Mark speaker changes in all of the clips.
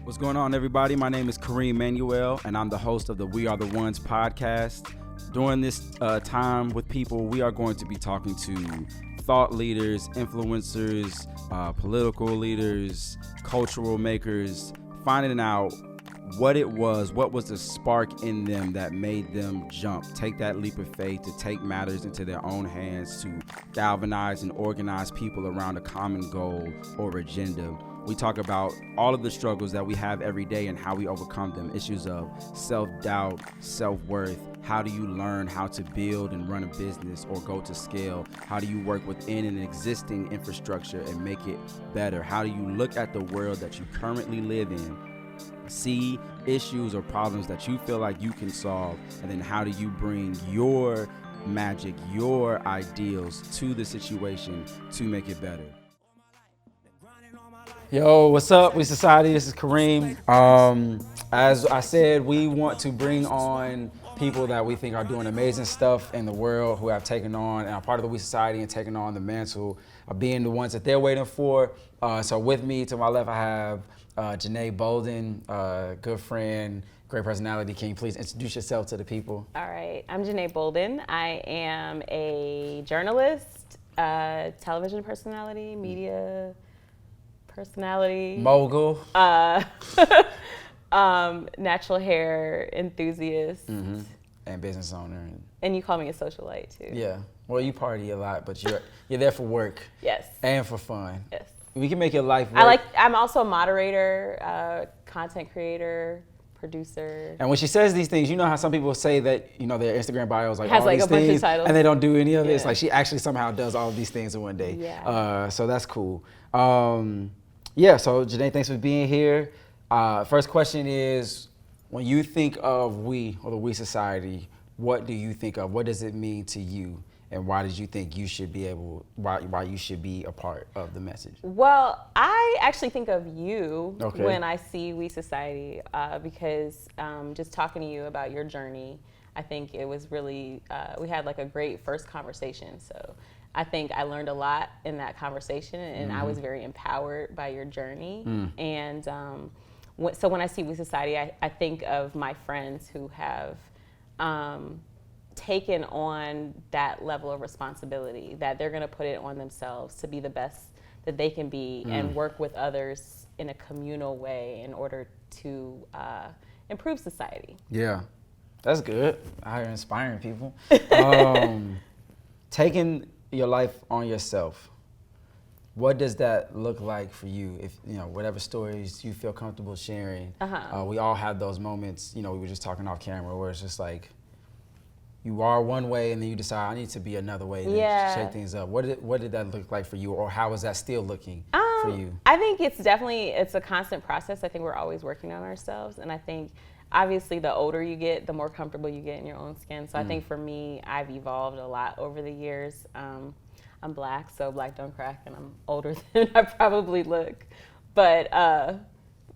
Speaker 1: What's going on, everybody? My name is Kareem Manuel, and I'm the host of the We Are the Ones podcast. During this time with people, we are going to be talking to thought leaders, influencers, political leaders, cultural makers, finding out what was the spark in them that made them jump, take that leap of faith to take matters into their own hands, to galvanize and organize people around a common goal or agenda. We talk about all of the struggles that we have every day and how we overcome them. Issues of self-doubt, self-worth. How do you learn how to build and run a business or go to scale? How do you work within an existing infrastructure and make it better? How do you look at the world that you currently live in, see issues or problems that you feel like you can solve, and then how do you bring your magic, your ideals to the situation to make it better? Yo, what's up, We Society? This is Kareem. As I said, we want to bring on people that we think are doing amazing stuff in the world, who have taken on and are part of the We Society and taken on the mantle of being the ones that they're waiting for. So with me, to my left, I have Janee Bolden, good friend, great personality. Can you please introduce yourself to the people?
Speaker 2: All right, I'm Janee Bolden. I am a journalist, television personality, media personality,
Speaker 1: mogul,
Speaker 2: natural hair enthusiast,
Speaker 1: and business owner.
Speaker 2: And you call me a socialite too.
Speaker 1: Yeah. Well, you party a lot, but you're there for work.
Speaker 2: Yes.
Speaker 1: And for fun.
Speaker 2: Yes.
Speaker 1: We can make your life work.
Speaker 2: I'm also a moderator, content creator, producer.
Speaker 1: And when she says these things, you know how some people say that, their Instagram bio is like
Speaker 2: has
Speaker 1: all
Speaker 2: like
Speaker 1: these
Speaker 2: a bunch
Speaker 1: things,
Speaker 2: of titles,
Speaker 1: and they don't do any of it.
Speaker 2: Yeah.
Speaker 1: It's like she actually somehow does all of these things in one day.
Speaker 2: Yeah.
Speaker 1: So that's cool. So Janee, thanks for being here. First question is, when you think of we or the We Society, what do you think of? What does it mean to you? And why did you think you should be why you should be a part of the message?
Speaker 2: Well, I actually think of you
Speaker 1: Okay.
Speaker 2: when I see We Society because just talking to you about your journey, I think it was really, we had like a great first conversation. So I think I learned a lot in that conversation, and I was very empowered by your journey. And so when I see We Society, I think of my friends who have taken on that level of responsibility, that they're going to put it on themselves to be the best that they can be and work with others in a communal way in order to improve society.
Speaker 1: Yeah, that's good. Out here inspiring people. Taking your life on yourself, what does that look like for you? If whatever stories you feel comfortable sharing. We all have those moments. We were just talking off camera where it's just like you are one way and then you decide I need to be another way to shake things up. What did that look like for you, or how is that still looking for you?
Speaker 2: I think it's a constant process. I think we're always working on ourselves, and I think obviously the older you get, the more comfortable you get in your own skin. So I think for me, I've evolved a lot over the years. I'm Black, so Black don't crack, and I'm older than I probably look. But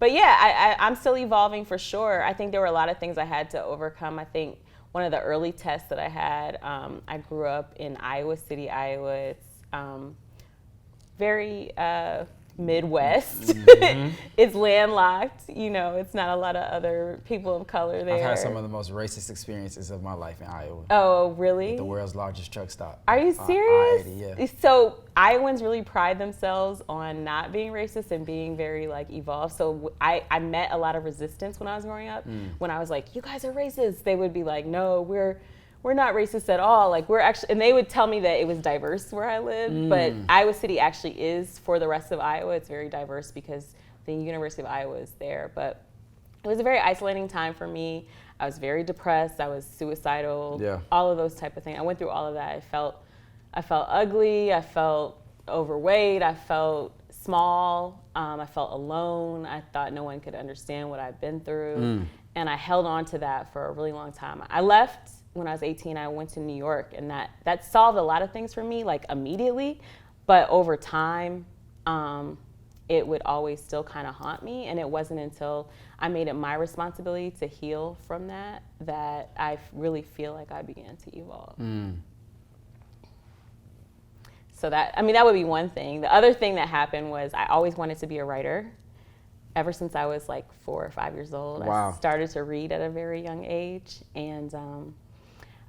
Speaker 2: yeah, I'm still evolving for sure. I think there were a lot of things I had to overcome. I think one of the early tests that I had, I grew up in Iowa City, Iowa. It's very Midwest. It's landlocked. It's not a lot of other people of color there.
Speaker 1: I've had some of the most racist experiences of my life in Iowa.
Speaker 2: Oh, really?
Speaker 1: The world's largest truck stop.
Speaker 2: Are you serious?
Speaker 1: I-80, yeah.
Speaker 2: So Iowans really pride themselves on not being racist and being very evolved. So I met a lot of resistance when I was growing up. When I was like, you guys are racist, they would be like, no, we're not racist at all. We're actually, and they would tell me that it was diverse where I lived, but Iowa City actually is, for the rest of Iowa, it's very diverse because the University of Iowa is there. But it was a very isolating time for me. I was very depressed. I was suicidal. All of those type of things. I went through all of that. I felt ugly. I felt overweight. I felt small. I felt alone. I thought no one could understand what I've been through. And I held on to that for a really long time. I left when I was 18. I went to New York, and that solved a lot of things for me, immediately. But over time, it would always still kind of haunt me. And it wasn't until I made it my responsibility to heal from that I really feel like I began to evolve. So that would be one thing. The other thing that happened was I always wanted to be a writer. ever since I was like 4 or 5 years old.
Speaker 1: Wow.
Speaker 2: I started to read at a very young age, and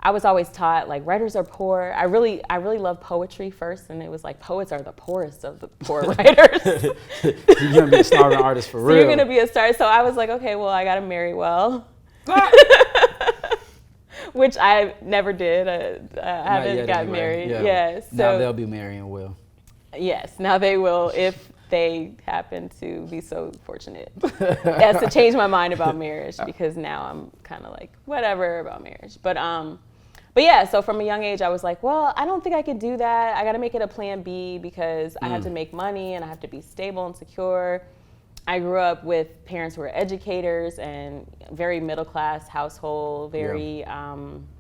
Speaker 2: I was always taught like writers are poor. I really love poetry first, and it was like poets are the poorest of the poor writers.
Speaker 1: You're gonna be a starving artist for real.
Speaker 2: You're gonna be a star. So I was like, okay, well, I gotta marry well. Which I never did. I haven't gotten married. Yeah. So
Speaker 1: now they'll be marrying well.
Speaker 2: Yes, now they will if they happen to be so fortunate as to change my mind about marriage, because now I'm kind of like whatever about marriage. But yeah, so from a young age I was like, well, I don't think I could do that. I got to make it a plan B because I have to make money and I have to be stable and secure. I grew up with parents who were educators and very middle class household, very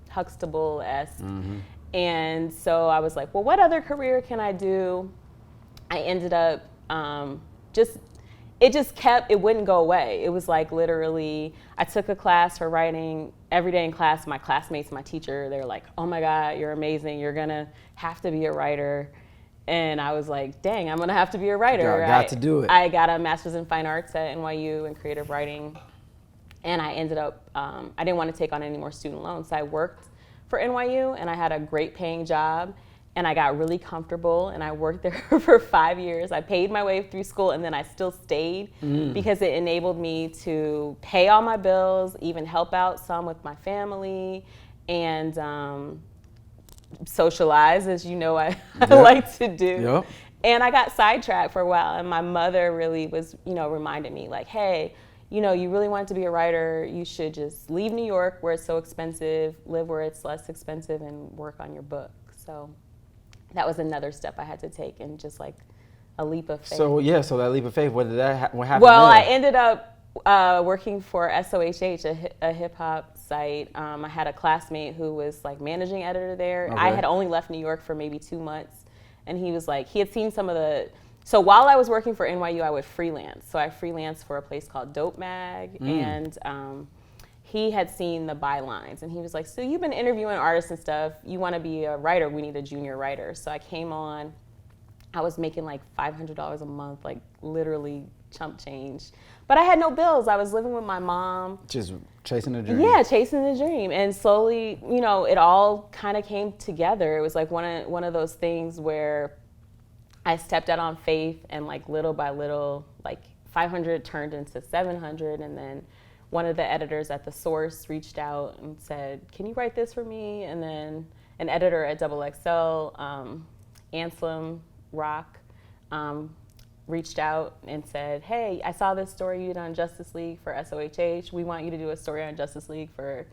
Speaker 2: Huxtable-esque. And so I was like, well, what other career can I do? I ended up it wouldn't go away. It was like literally, I took a class for writing. Every day in class, my classmates, my teacher, they were like, oh my God, you're amazing. You're gonna have to be a writer. And I was like, dang, I'm gonna have to be a writer.
Speaker 1: Got to do it.
Speaker 2: I got a master's in fine arts at NYU in creative writing. And I ended up, I didn't want to take on any more student loans. So I worked for NYU and I had a great paying job. And I got really comfortable and I worked there for 5 years. I paid my way through school and then I still stayed because it enabled me to pay all my bills, even help out some with my family, and socialize, as you know I like to do.
Speaker 1: Yep.
Speaker 2: And I got sidetracked for a while, and my mother really was, reminded me like, hey, you really wanted to be a writer, you should just leave New York where it's so expensive, live where it's less expensive, and work on your book. So that was another step I had to take, and just like a leap of faith.
Speaker 1: So that leap of faith, what happened
Speaker 2: Well,
Speaker 1: there?
Speaker 2: I ended up working for SOHH, a hip hop site. I had a classmate who was like managing editor there.
Speaker 1: Okay.
Speaker 2: I had only left New York for maybe 2 months, and he was like, he had seen some of the. So while I was working for NYU, I would freelance. So I freelanced for a place called Dope Mag, and he had seen the bylines, and he was like, so you've been interviewing artists and stuff. You want to be a writer? We need a junior writer. So I came on. I was making like $500 a month, like literally chump change. But I had no bills. I was living with my mom.
Speaker 1: Just chasing a dream.
Speaker 2: Yeah, chasing the dream. And slowly, it all kind of came together. It was like one of those things where I stepped out on faith, and like little by little, like 500 turned into 700, and then one of the editors at The Source reached out and said, can you write this for me? And then an editor at XXL, Anselm Rock, reached out and said, hey, I saw this story you did on Justice League for SOHH. We want you to do a story on Justice League for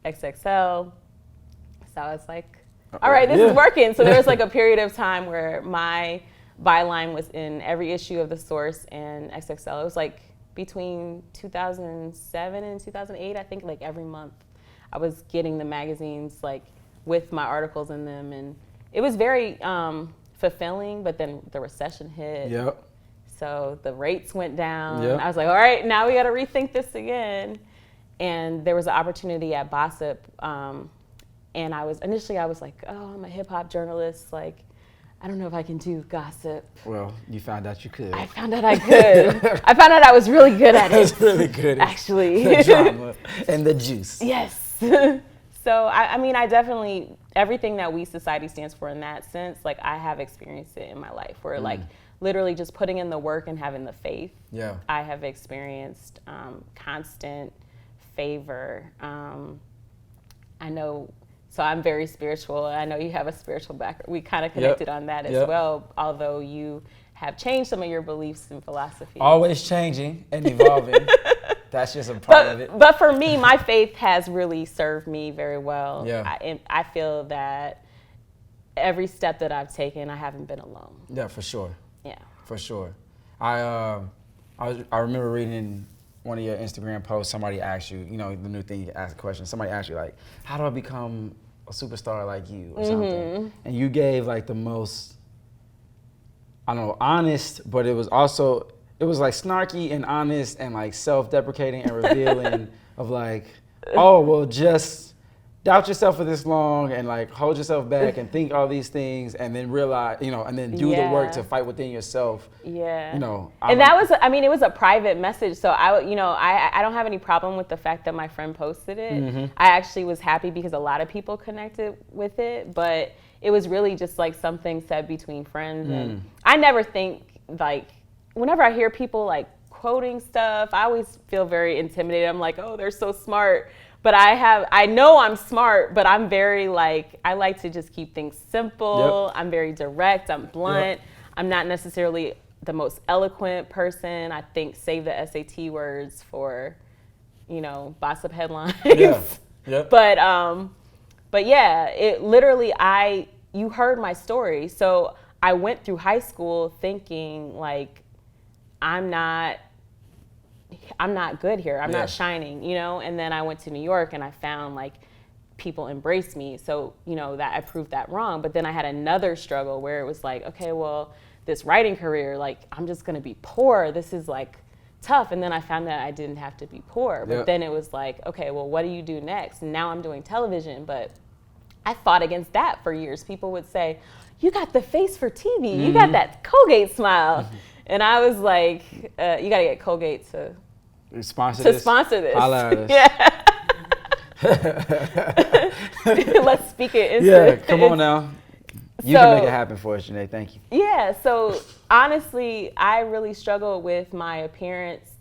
Speaker 2: XXL. So I was like, all right, this is working. So there was like a period of time where my byline was in every issue of The Source and XXL. It was like between 2007 and 2008, I think, like every month I was getting the magazines like with my articles in them, and it was very fulfilling. But then the recession hit.
Speaker 1: Yep.
Speaker 2: So the rates went down.
Speaker 1: Yep.
Speaker 2: I was like, all right, now we got to rethink this again. And there was an opportunity at Gossip, and I was like, oh, I'm a hip hop journalist, like I don't know if I can do gossip.
Speaker 1: Well, you found out you could.
Speaker 2: I found out I could. I found out I was really good at it.
Speaker 1: I was really good at
Speaker 2: actually.
Speaker 1: The drama and the juice.
Speaker 2: Yes. So, I mean, I definitely, everything that We Society stands for in that sense, like I have experienced it in my life where like literally just putting in the work and having the faith.
Speaker 1: Yeah.
Speaker 2: I have experienced constant favor. I know. So I'm very spiritual. I know you have a spiritual background. We kind of connected on that as well, although you have changed some of your beliefs and philosophies.
Speaker 1: Always changing and evolving. That's just a part of it.
Speaker 2: But for me, my faith has really served me very well.
Speaker 1: Yeah.
Speaker 2: I feel that every step that I've taken, I haven't been alone.
Speaker 1: Yeah, for sure.
Speaker 2: Yeah.
Speaker 1: For sure. I remember reading one of your Instagram posts, somebody asked you, the new thing, you ask a question, somebody asked you like, how do I become a superstar like you or something? And you gave like the most, I don't know, honest, but it was like snarky and honest and like self-deprecating and revealing of like, oh, well, just doubt yourself for this long and like hold yourself back and think all these things and then realize, and then do the work to fight within yourself.
Speaker 2: Yeah. And that was, it was a private message. So I don't have any problem with the fact that my friend posted it. Mm-hmm. I actually was happy because a lot of people connected with it, but it was really just like something said between friends. And I never think like, whenever I hear people like quoting stuff, I always feel very intimidated. I'm like, oh, they're so smart. But I know I'm smart, but I'm very like, I like to just keep things simple. Yep. I'm very direct, I'm blunt. Yep. I'm not necessarily the most eloquent person. I think save the SAT words for, gossip headlines. Yeah. Yep. But yeah, it literally, you heard my story. So I went through high school thinking like, I'm not good here. I'm not shining, and then I went to New York and I found like people embraced me. So, that I proved that wrong. But then I had another struggle where it was like, okay, well, this writing career, like I'm just going to be poor. This is like tough. And then I found that I didn't have to be poor. But then it was like, okay, well, what do you do next? And now I'm doing television, but I fought against that for years. People would say, you got the face for TV. Mm-hmm. You got that Colgate smile. Mm-hmm. And I was like, you got to get Colgate to sponsor this. Yeah. Let's speak it into
Speaker 1: Yeah, come on now. You can make it happen for us, Janee. Thank you.
Speaker 2: Yeah, so honestly, I really struggled with my appearance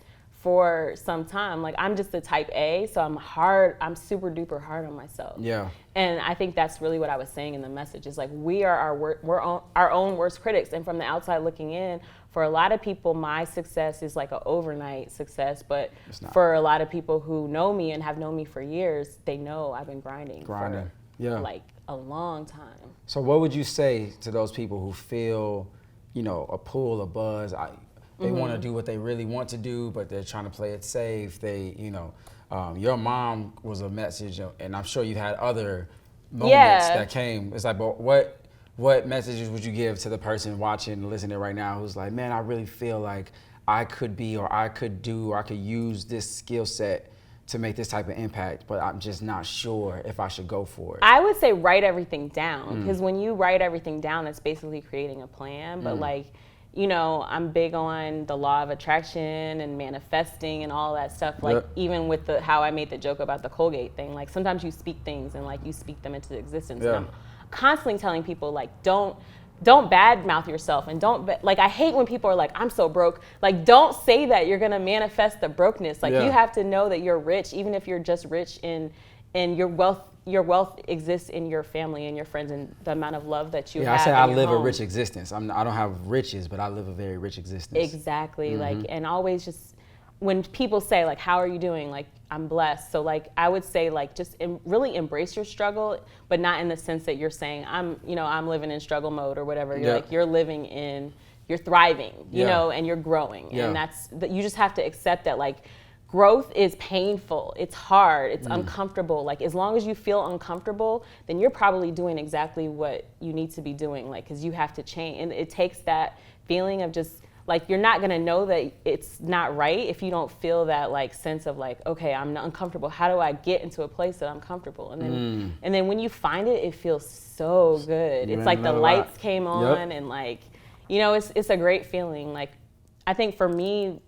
Speaker 2: for some time. Like I'm just a type A, so I'm super duper hard on myself. Yeah. And I think that's really what I was saying in the message is like we're our own worst critics. And from the outside looking in, for a lot of people, my success is like an overnight success. But for a lot of people who know me and have known me for years, they know I've been grinding. For like a long time.
Speaker 1: So what would you say to those people who feel, a pull, a buzz? They want to do what they really want to do, but they're trying to play it safe. They, your mom was a message, and I'm sure you had other moments that came. It's like, but what messages would you give to the person watching, listening right now, who's like, man, I really feel like I could be, or I could do, or I could use this skill set to make this type of impact, but I'm just not sure if I should go for it?
Speaker 2: I would say write everything down, because when you write everything down, it's basically creating a plan. But like, I'm big on the law of attraction and manifesting and all that stuff. Like even with how I made the joke about the Colgate thing, like sometimes you speak things and like you speak them into existence. And I'm constantly telling people like, don't badmouth yourself, and like I hate when people are like, I'm so broke. Like don't say that you're gonna manifest the brokenness. Like you have to know that you're rich, even if you're just rich in your wealth. Your wealth exists in your family and your friends and the amount of love that you have.
Speaker 1: I say I live a rich existence. I don't have riches, but I live a very rich existence.
Speaker 2: Exactly. Mm-hmm. Like, and always just when people say like, how are you doing? Like, I'm blessed. So like, I would say like, just really embrace your struggle, but not in the sense that you're saying I'm living in struggle mode or whatever. You're like, you're thriving, you know, and you're growing. And you just have to accept that like, growth is painful, it's hard, it's uncomfortable. Like as long as you feel uncomfortable, then you're probably doing exactly what you need to be doing, like, because you have to change. And it takes that feeling of just like, you're not gonna know that it's not right if you don't feel that like sense of like, okay, I'm not uncomfortable. How do I get into a place that I'm comfortable? And then when you find it, it feels so good. It's like the lights came on and like, it's a great feeling. Like I think for me,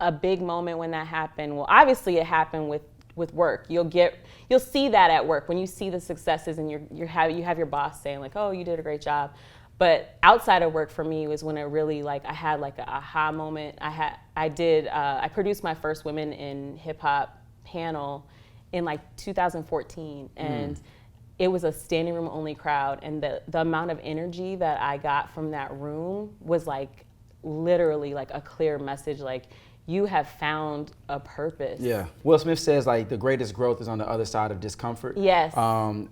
Speaker 2: a big moment when that happened, well, obviously it happened with work. You'll see that at work when you see the successes and you have your boss saying like, oh, you did a great job. But outside of work for me was when it really like, I had like an aha moment. I produced my first Women in Hip Hop panel in like 2014, and it was a standing room only crowd, and the amount of energy that I got from that room was like literally like a clear message, like, you have found a purpose. Yeah.
Speaker 1: Will Smith says like the greatest growth is on the other side of discomfort.
Speaker 2: Yes.
Speaker 1: And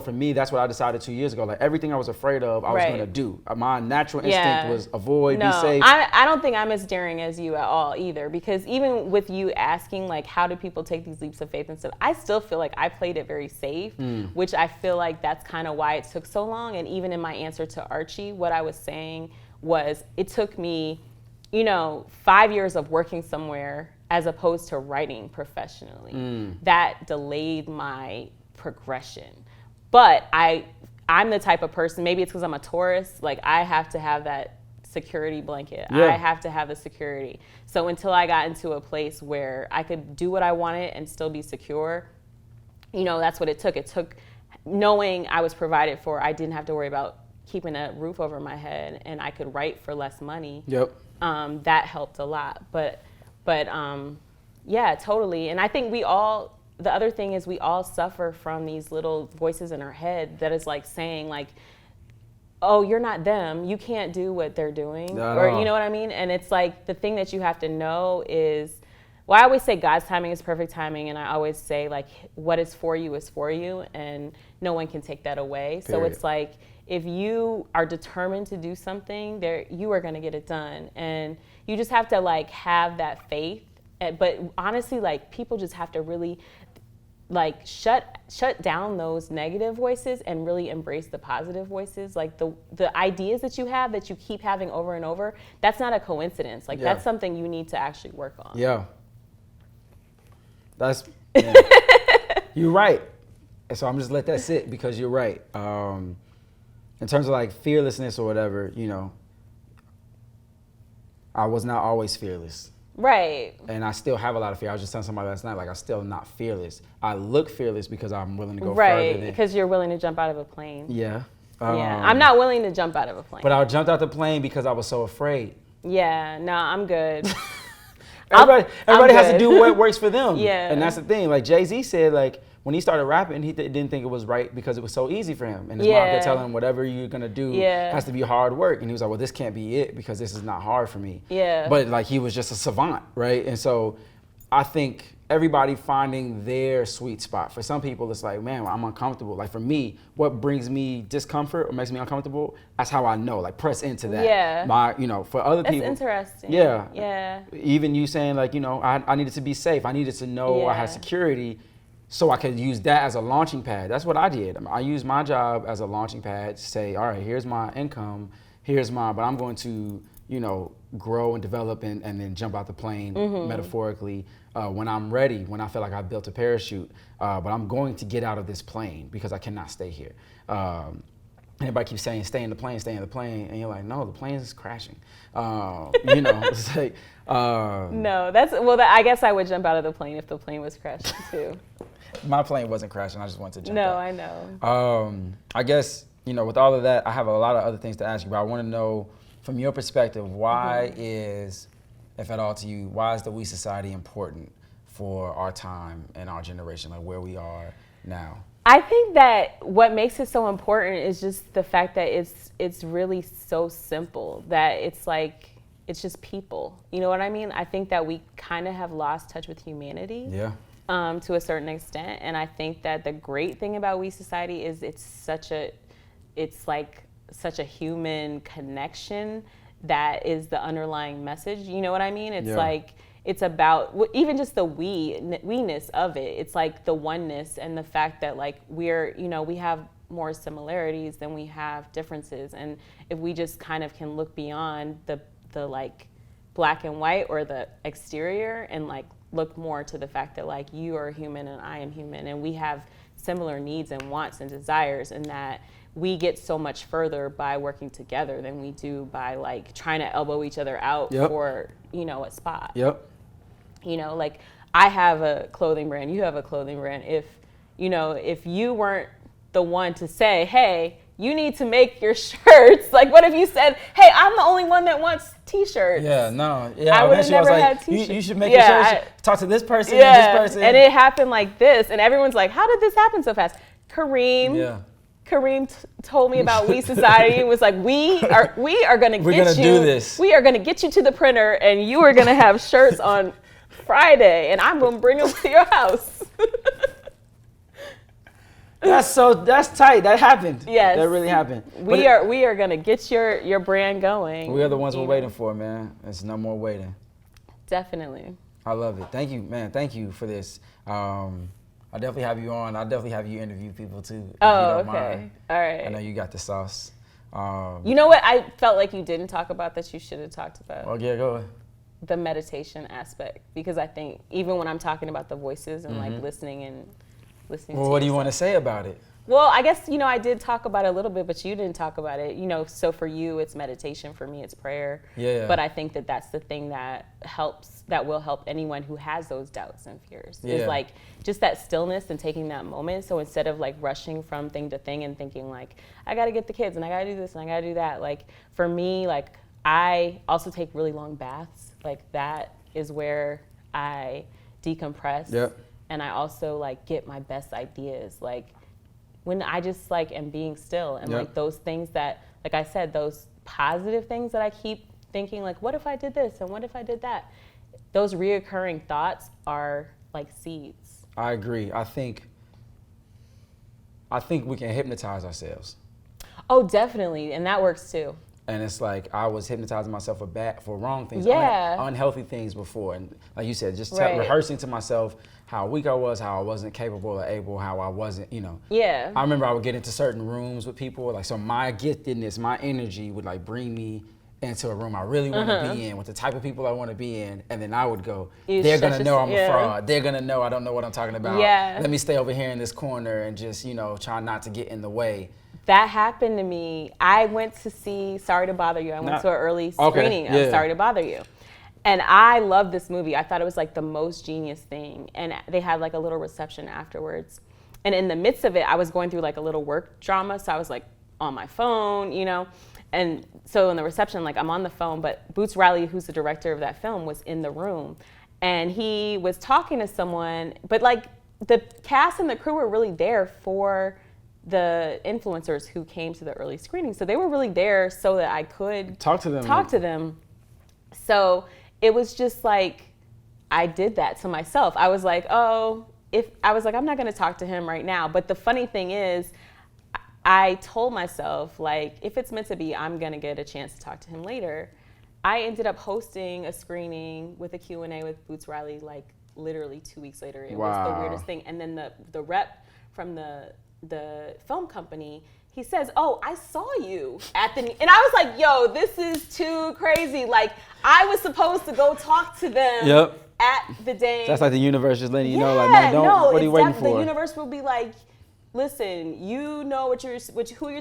Speaker 1: for me, that's what I decided 2 years ago. Like everything I was afraid of, I was going to do. My natural instinct was avoid, be safe.
Speaker 2: I don't think I'm as daring as you at all either, because even with you asking like, how do people take these leaps of faith and stuff, I still feel like I played it very safe, which I feel like that's kind of why it took so long. And even in my answer to Archie, what I was saying was it took me 5 years of working somewhere as opposed to writing professionally. That delayed my progression. But I'm the type of person, maybe it's because I'm a Taurus, like I have to have that security blanket.
Speaker 1: Yeah.
Speaker 2: I have to have the security. So until I got into a place where I could do what I wanted and still be secure, that's what it took. It took knowing I was provided for. I didn't have to worry about keeping a roof over my head, and I could write for less money.
Speaker 1: Yep.
Speaker 2: That helped a lot. But yeah, totally. And I think the other thing is we all suffer from these little voices in our head that is like saying like, oh, you're not them. You can't do what they're doing. Or you know what I mean? And it's like the thing that you have to know is, well, I always say God's timing is perfect timing. And I always say like, what is for you, and no one can take that away.
Speaker 1: Period.
Speaker 2: So it's like, if you are determined to do something, you are going to get it done. And you just have to like have that faith. But honestly, like people just have to really like shut down those negative voices and really embrace the positive voices. Like the ideas that you have that you keep having over and over, that's not a coincidence. Like that's something you need to actually work on.
Speaker 1: Yeah. You're right. And so I'm just let that sit because you're right. In terms of like fearlessness or whatever, I was not always fearless.
Speaker 2: Right.
Speaker 1: And I still have a lot of fear. I was just telling somebody last night, like, I'm still not fearless. I look fearless because I'm willing to go further than...
Speaker 2: Right, because you're willing to jump out of a plane.
Speaker 1: Yeah.
Speaker 2: Yeah, I'm not willing to jump out of a plane.
Speaker 1: But I jumped out the plane because I was so afraid.
Speaker 2: Yeah, no, I'm good.
Speaker 1: Everybody has to do what works for them.
Speaker 2: Yeah.
Speaker 1: And that's the thing. Like Jay-Z said, like, when he started rapping, he didn't think it was right because it was so easy for him. And his mom kept telling him, whatever you're going to do has to be hard work. And he was like, well, this can't be it because this is not hard for me.
Speaker 2: Yeah.
Speaker 1: But like, he was just a savant, right? And so I think everybody finding their sweet spot. For some people, it's like, man, I'm uncomfortable. Like for me, what brings me discomfort or makes me uncomfortable, that's how I know, like press into that.
Speaker 2: Yeah.
Speaker 1: For other people.
Speaker 2: That's interesting.
Speaker 1: Yeah.
Speaker 2: Yeah.
Speaker 1: Even you saying like, I needed to be safe. I needed to know I had security so I could use that as a launching pad. That's what I did. I used my job as a launching pad to say, all right, here's my income, but I'm going to, grow and develop and then jump out the plane metaphorically when I'm ready, when I feel like I've built a parachute. But I'm going to get out of this plane because I cannot stay here. Everybody keeps saying, stay in the plane. And you're like, no, the plane is crashing. It's like...
Speaker 2: no, I guess I would jump out of the plane if the plane was crashing too.
Speaker 1: My plane wasn't crashing. I just wanted to jump out.
Speaker 2: I know.
Speaker 1: I guess, with all of that, I have a lot of other things to ask you, but I want to know from your perspective, why is, if at all to you, why is the We Society important for our time and our generation, like where we are now?
Speaker 2: I think that what makes it so important is just the fact that it's really so simple, that it's like, it's just people. You know what I mean? I think that we kind of have lost touch with humanity.
Speaker 1: Yeah.
Speaker 2: To a certain extent. And I think that the great thing about We Society is it's like such a human connection that is the underlying message. You know what I mean? It's like, it's about even just the we-ness of it. It's like the oneness and the fact that like we have more similarities than we have differences. And if we just kind of can look beyond the like black and white or the exterior and like look more to the fact that like you are human and I am human and we have similar needs and wants and desires, and that we get so much further by working together than we do by like trying to elbow each other out for, a spot.
Speaker 1: Yep.
Speaker 2: Like I have a clothing brand, you have a clothing brand. If you weren't the one to say, hey, you need to make your shirts. Like, what if you said, hey, I'm the only one that wants t-shirts?
Speaker 1: Yeah, no. Yeah,
Speaker 2: I would have never had t-shirts.
Speaker 1: You should make your shirts. Talk to this person and this person.
Speaker 2: And it happened like this. And everyone's like, how did this happen so fast? Kareem told me about We Society and was like, we are going to
Speaker 1: do this.
Speaker 2: We are going to get you to the printer and you are going to have shirts on Friday and I'm going to bring them to your house.
Speaker 1: That's tight. That happened.
Speaker 2: Yes.
Speaker 1: That really happened.
Speaker 2: We are going to get your brand going.
Speaker 1: We are the ones we're waiting for, man. There's no more waiting.
Speaker 2: Definitely.
Speaker 1: I love it. Thank you, man. Thank you for this. I'll definitely have you on. I'll definitely have you interview people too.
Speaker 2: Oh, okay. Mind. All right.
Speaker 1: I know you got the sauce.
Speaker 2: You know what I felt like you didn't talk about that you should have talked about?
Speaker 1: Oh, yeah, go ahead.
Speaker 2: the meditation aspect, because I think even when I'm talking about the voices and like listening.
Speaker 1: Well, what do you want to say about it?
Speaker 2: Well, I guess, I did talk about it a little bit, but you didn't talk about it. So for you, it's meditation. For me, it's prayer.
Speaker 1: Yeah.
Speaker 2: But I think that that's the thing that will help anyone who has those doubts and fears.
Speaker 1: Yeah.
Speaker 2: Is like just that stillness and taking that moment. So instead of like rushing from thing to thing and thinking like, I got to get the kids and I got to do this and I got to do that. Like for me, like I also take really long baths. Like that is where I decompress.
Speaker 1: Yep.
Speaker 2: And I also like get my best ideas. Like when I just like am being still and like those things that, like I said, those positive things that I keep thinking like, what if I did this and what if I did that? Those reoccurring thoughts are like seeds.
Speaker 1: I agree. I think we can hypnotize ourselves.
Speaker 2: Oh, definitely. And that works too.
Speaker 1: And it's like I was hypnotizing myself for wrong things, unhealthy things before. And like you said, just rehearsing to myself how weak I was, how I wasn't capable or able, how I wasn't,
Speaker 2: Yeah.
Speaker 1: I remember I would get into certain rooms with people, like, so my giftedness, my energy would like bring me into a room I really want to be in with the type of people I want to be in. And then I would go, they're going to know I'm a fraud. They're going to know I don't know what I'm talking about.
Speaker 2: Yeah.
Speaker 1: Let me stay over here in this corner and just, try not to get in the way.
Speaker 2: That happened to me. I went to see Sorry to Bother You. I went to an early screening of Sorry to Bother You. And I loved this movie. I thought it was like the most genius thing. And they had like a little reception afterwards. And in the midst of it, I was going through like a little work drama. So I was like on my phone, And so in the reception, like I'm on the phone, but Boots Riley, who's the director of that film, was in the room. And he was talking to someone, but like the cast and the crew were really there for the influencers who came to the early screening. So they were really there so that I could
Speaker 1: talk to them.
Speaker 2: So it was just like, I did that to myself. I was like, I'm not going to talk to him right now. But the funny thing is, I told myself, like, if it's meant to be, I'm going to get a chance to talk to him later. I ended up hosting a screening with a Q&A with Boots Riley, like, literally 2 weeks later. It was the weirdest thing. And then the rep from the film company, he says, oh, I saw you at the, and I was like, yo, this is too crazy. Like, I was supposed to go talk to them at the dang.
Speaker 1: That's like the universe just letting you know, like, man, what are you waiting for?
Speaker 2: The universe will be like, listen, you know who you're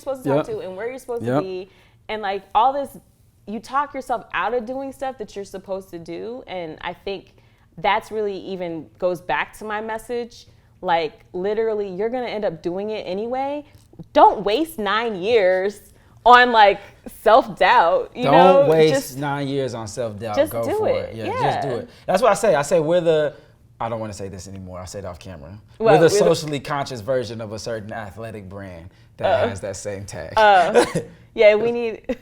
Speaker 2: supposed to talk to and where you're supposed to be. And like all this, you talk yourself out of doing stuff that you're supposed to do. And I think that's really even goes back to my message. Like literally, you're going to end up doing it anyway. Don't waste 9 years on like self-doubt.
Speaker 1: Don't waste 9 years on self-doubt.
Speaker 2: Just
Speaker 1: Go
Speaker 2: do
Speaker 1: for
Speaker 2: it.
Speaker 1: it. Just do it. That's what I say. I say I don't want to say this anymore. I say it off camera.
Speaker 2: Well,
Speaker 1: we're the socially conscious version of a certain athletic brand that has that same tag.
Speaker 2: Yeah, we need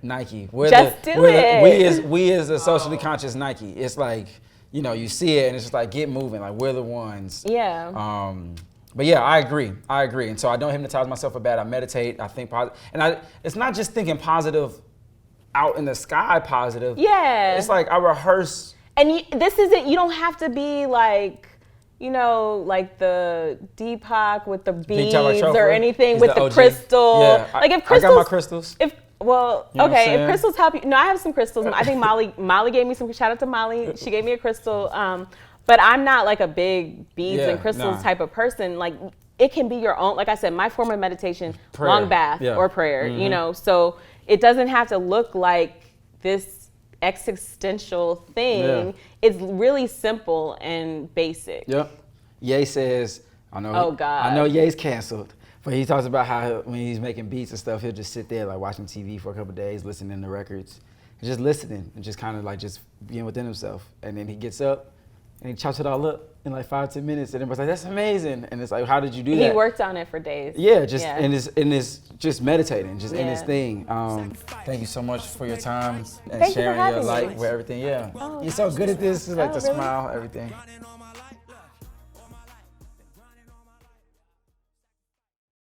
Speaker 1: Nike.
Speaker 2: We
Speaker 1: as a socially conscious Nike. It's like, you see it and it's just like, get moving. Like we're the ones.
Speaker 2: Yeah.
Speaker 1: But yeah, I agree. And so I don't hypnotize myself for bad. I meditate. I think positive. And it's not just thinking positive out in the sky positive.
Speaker 2: Yeah.
Speaker 1: It's like I rehearse.
Speaker 2: And you don't have to be like, like the Deepak with the beads or anything with the crystal.
Speaker 1: Yeah,
Speaker 2: like if crystals,
Speaker 1: I got my crystals.
Speaker 2: If crystals help you. No, I have some crystals. I think Molly gave me some, shout out to Molly. She gave me a crystal. But I'm not like a big beads and crystals type of person. Like it can be your own, like I said, my form of meditation, prayer. Long bath or prayer, so it doesn't have to look like this existential thing. Yeah. It's really simple and basic.
Speaker 1: Yep. Ye says, I know.
Speaker 2: Oh God.
Speaker 1: I know Ye's canceled, but he talks about how when he's making beats and stuff, he'll just sit there like watching TV for a couple of days, listening to records, and just listening and just kind of like just being within himself. And then he gets up and he chops it all up in like 5-10 minutes, and everybody's like, "That's amazing!" And it's like, "How did you do that?"
Speaker 2: He worked on it for days.
Speaker 1: Yeah, in his just meditating, just in his thing. Thank you so much for your time and sharing your light with everything. Yeah, you're so good at this. It's like the smile, everything.